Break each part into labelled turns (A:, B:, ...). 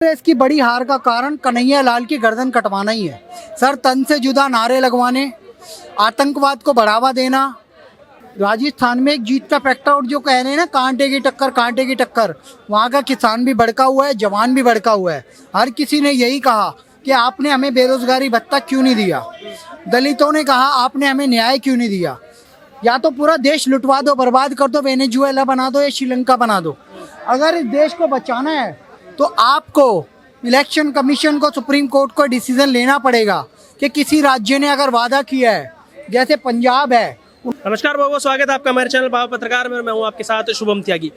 A: कांग्रेस की बड़ी हार का कारण कन्हैया लाल की गर्दन कटवाना ही है सर। तन से जुदा नारे लगवाने, आतंकवाद को बढ़ावा देना। राजस्थान में एक जीत का फैक्टर और जो कह रहे हैं ना कांटे की टक्कर, कांटे की टक्कर, वहाँ का किसान भी भड़का हुआ है, जवान भी भड़का हुआ है। हर किसी ने यही कहा कि आपने हमें बेरोजगारी भत्ता क्यों नहीं दिया। दलितों ने कहा आपने हमें न्याय क्यों नहीं दिया। या तो पूरा देश लुटवा दो, बर्बाद कर दो, वेनेजुएला बना दो या श्रीलंका बना दो। अगर इस देश को बचाना है तो आपको इलेक्शन कमीशन को, सुप्रीम कोर्ट को डिसीजन लेना पड़ेगा कि किसी राज्य ने अगर वादा किया है, जैसे पंजाब है।
B: नमस्कार बहुत स्वागत है आपका हमारे चैनल बाबा पत्रकार में। मैं हूं आपके साथ शुभम त्यागी।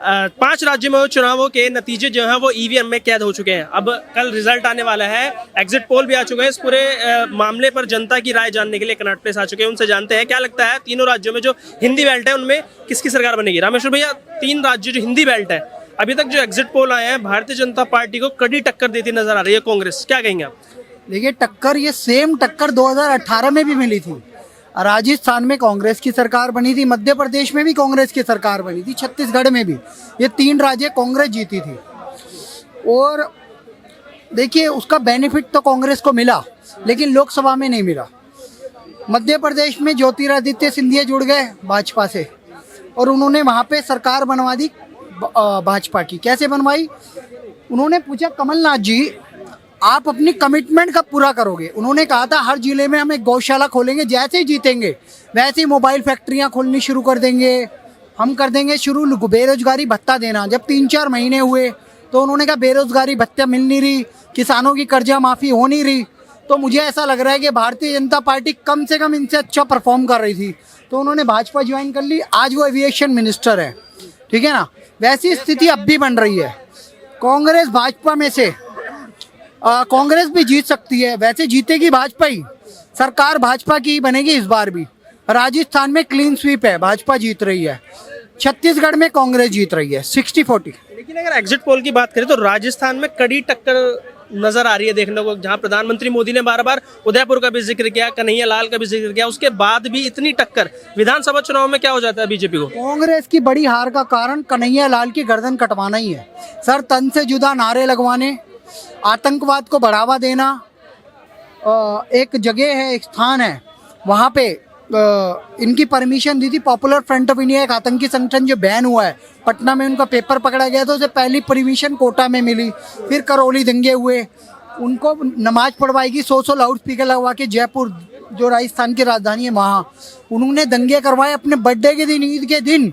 B: 5 राज्यों में चुनावों के नतीजे जो हैं वो ईवीएम में कैद हो चुके हैं। अब कल रिजल्ट आने वाला है, एग्जिट पोल भी आ चुका है। इस पूरे मामले पर जनता की राय जानने के लिए कनॉट प्लेस आ चुके हैं। उनसे जानते हैं क्या लगता है तीनों राज्यों में जो हिंदी बेल्ट है उनमें किसकी सरकार बनेगी। रामेश्वर भैया, 3 राज्य जो हिंदी बेल्ट है, अभी तक जो एग्जिट पोल आए हैं भारतीय जनता पार्टी को कड़ी टक्कर देती नजर आ रही है कांग्रेस, क्या कहेंगे आप?
A: देखिए टक्कर, ये सेम टक्कर 2018 में भी मिली थी। राजस्थान में कांग्रेस की सरकार बनी थी, मध्य प्रदेश में भी कांग्रेस की सरकार बनी थी, छत्तीसगढ़ में भी। ये 3 राज्य कांग्रेस जीती थी। और देखिए उसका बेनिफिट तो कांग्रेस को मिला, लेकिन लोकसभा में नहीं मिला। मध्य प्रदेश में ज्योतिरादित्य सिंधिया जुड़ गए भाजपा से और उन्होंने वहाँ पे सरकार बनवा दी भाजपा की। कैसे बनवाई? उन्होंने पूछा कमलनाथ जी आप अपनी कमिटमेंट कब पूरा करोगे। उन्होंने कहा था हर जिले में हम एक गौशाला खोलेंगे, जैसे ही जीतेंगे वैसे ही मोबाइल फैक्ट्रियां खोलनी शुरू कर देंगे, हम कर देंगे शुरू बेरोजगारी भत्ता देना। जब 3-4 महीने हुए तो उन्होंने कहा बेरोजगारी भत्ता मिल नहीं रही, किसानों की कर्जा माफ़ी हो नहीं रही। तो मुझे ऐसा लग रहा है कि भारतीय जनता पार्टी कम से कम इनसे अच्छा परफॉर्म कर रही थी, तो उन्होंने भाजपा ज्वाइन कर ली। आज वो एविएशन मिनिस्टर है, ठीक है ना। वैसी स्थिति अब भी बन रही है। कांग्रेस भाजपा में से कांग्रेस भी जीत सकती है, वैसे जीतेगी भाजपा ही। सरकार भाजपा की ही बनेगी इस बार भी। राजस्थान में क्लीन स्वीप है, भाजपा जीत रही है। छत्तीसगढ़ में कांग्रेस जीत रही है 60-40।
B: लेकिन अगर एग्जिट पोल की बात करें तो राजस्थान में कड़ी टक्कर नजर आ रही है देखने को, जहां प्रधानमंत्री मोदी ने बार बार उदयपुर का भी जिक्र किया, कन्हैया लाल का भी जिक्र किया, उसके बाद भी इतनी टक्कर। विधानसभा चुनाव में क्या हो जाता है बीजेपी को?
A: कांग्रेस की बड़ी हार का कारण कन्हैया लाल की गर्दन कटवाना ही है सर। तन से जुदा नारे लगवाने, आतंकवाद को बढ़ावा देना। एक जगह है, एक स्थान है, वहाँ पे इनकी परमिशन दी थी। पॉपुलर फ्रंट ऑफ इंडिया, एक आतंकी संगठन जो बैन हुआ है, पटना में उनका पेपर पकड़ा गया तो उसे पहली परमिशन कोटा में मिली। फिर करौली दंगे हुए, उनको नमाज पढ़वाएगी 100 लाउड स्पीकर लगवा के। जयपुर जो राजस्थान की राजधानी है, वहाँ उन्होंने दंगे करवाए अपने बर्थडे के दिन, ईद के दिन।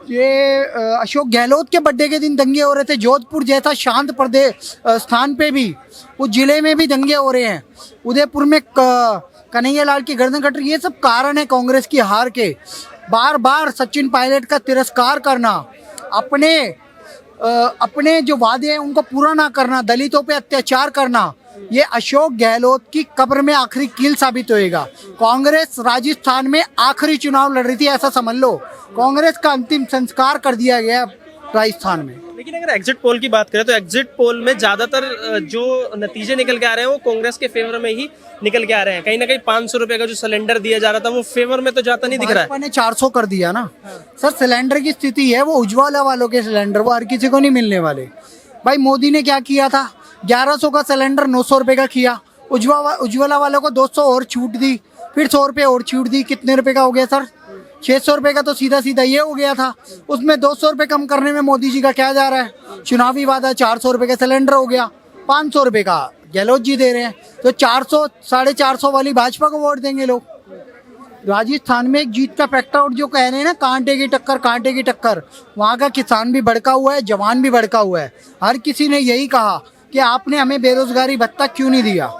A: ये अशोक गहलोत के बर्थडे के दिन दंगे हो रहे थे। जोधपुर जैसा शांत प्रदेश स्थान पे भी, उस जिले में भी दंगे हो रहे हैं। उदयपुर में कन्हैया लाल की गर्दन कट रही। ये सब कारण है कांग्रेस की हार के। बार बार सचिन पायलट का तिरस्कार करना, अपने जो वादे हैं उनको पूरा ना करना, दलितों पे अत्याचार करना, ये अशोक गहलोत की कब्र में आखिरी कील साबित होएगा। कांग्रेस राजस्थान में आखिरी चुनाव लड़ रही थी, ऐसा समझ लो। कांग्रेस का अंतिम संस्कार कर दिया गया राजस्थान में।
B: लेकिन अगर एग्जिट पोल की बात करें तो एग्जिट पोल में ज्यादातर जो नतीजे निकल के आ रहे हैं वो कांग्रेस के फेवर में ही निकल के आ रहे हैं। कहीं ना कहीं 500 रुपए का जो सिलेंडर दिया जा रहा था वो फेवर में तो जाता नहीं दिख रहा है।
A: भाजपा ने 400 कर दिया ना सर। सिलेंडर की स्थिति है, वो उज्ज्वला वालों के सिलेंडर वो हर किसी को नहीं मिलने वाले। भाई मोदी ने क्या किया था, 1100 का सिलेंडर 900 रुपए का किया। उज्ज्वला वालों को 200 और छूट दी, फिर 100 रुपए और छूट दी। कितने रुपए का हो गया सर? 600 रुपए का तो सीधा सीधा ये हो गया था। उसमें 200 रुपए कम करने में मोदी जी का क्या जा रहा है? चुनावी वादा 400 रुपए का सिलेंडर हो गया, 500 रुपए का गहलोत जी दे रहे हैं। तो 400 450 वाली भाजपा को वोट देंगे लोग। राजस्थान में एक जीत का फैक्टर और जो कह रहे हैं ना कांटे की टक्कर, कांटे की टक्कर, वहाँ का किसान भी भड़का हुआ है, जवान भी भड़का हुआ है। हर किसी ने यही कहा कि आपने हमें बेरोजगारी भत्ता क्यों नहीं दिया।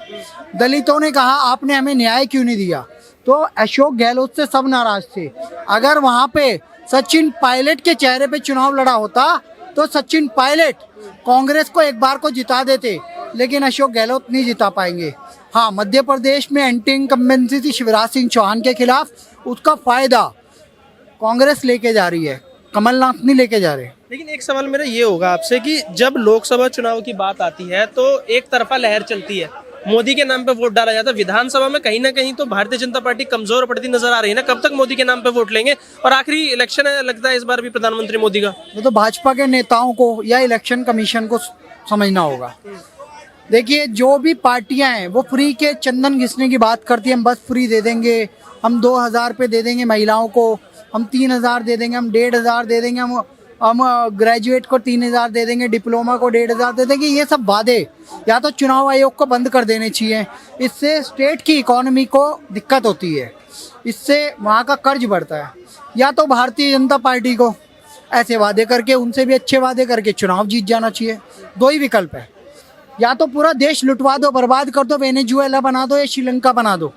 A: दलितों ने कहा आपने हमें न्याय क्यों नहीं दिया। तो अशोक गहलोत से सब नाराज थे। अगर वहाँ पे सचिन पायलट के चेहरे पे चुनाव लड़ा होता तो सचिन पायलट कांग्रेस को एक बार को जिता देते, लेकिन अशोक गहलोत नहीं जिता पाएंगे। हाँ, मध्य प्रदेश में एंटी इनकम्बेंसी थी शिवराज सिंह चौहान के खिलाफ, उसका फायदा कांग्रेस लेके जा रही है, कमलनाथ नहीं लेके जा रहे।
B: लेकिन एक सवाल मेरा ये होगा आपसे कि जब लोकसभा चुनाव की बात आती है तो एक तरफा लहर चलती है, मोदी के नाम पे वोट डाला जाता है। विधानसभा में कहीं ना कहीं तो भारतीय जनता पार्टी कमजोर पड़ती नजर आ रही है ना। कब तक मोदी के नाम पे वोट लेंगे? और आखिरी इलेक्शन है, लगता है इस बार भी प्रधानमंत्री मोदी का।
A: वो तो भाजपा के नेताओं को या इलेक्शन कमीशन को समझना होगा। देखिए जो भी पार्टियां हैं वो फ्री के चंदन घिसने की बात करती है, हम बस फ्री दे देंगे, हम 2,000 रुपये दे देंगे महिलाओं को, हम 3,000 दे देंगे, हम 1,500 दे देंगे, हम ग्रेजुएट को 3,000 दे देंगे, डिप्लोमा को 1,500 दे देंगे। ये सब वादे या तो चुनाव आयोग को बंद कर देने चाहिए। इससे स्टेट की इकोनॉमी को दिक्कत होती है, इससे वहाँ का कर्ज बढ़ता है। या तो भारतीय जनता पार्टी को ऐसे वादे करके, उनसे भी अच्छे वादे करके चुनाव जीत जाना चाहिए। दो ही विकल्प है, या तो पूरा देश लुटवा दो, बर्बाद कर दो, वेनेजुएला बना दो या श्रीलंका बना दो।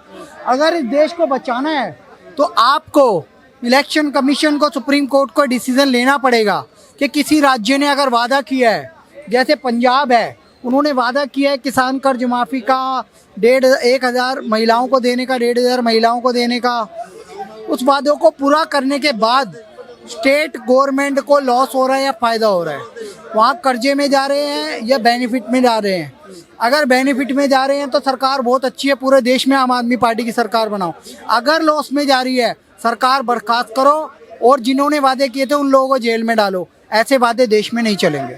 A: अगर इस देश को बचाना है तो आपको इलेक्शन कमीशन को, सुप्रीम कोर्ट को डिसीजन लेना पड़ेगा कि किसी राज्य ने अगर वादा किया है, जैसे पंजाब है, उन्होंने वादा किया है किसान कर्ज माफ़ी का 1,000 महिलाओं को देने का, 1,500 महिलाओं को देने का, उस वादों को पूरा करने के बाद स्टेट गवर्नमेंट को लॉस हो रहा है या फ़ायदा हो रहा है, वहाँ कर्जे में जा रहे हैं या बेनिफिट में जा रहे हैं। अगर बेनिफिट में जा रहे हैं तो सरकार बहुत अच्छी है, पूरे देश में आम आदमी पार्टी की सरकार बनाओ। अगर लॉस में जा रही है, सरकार बर्खास्त करो और जिन्होंने वादे किए थे उन लोगों को जेल में डालो। ऐसे वादे देश में नहीं चलेंगे।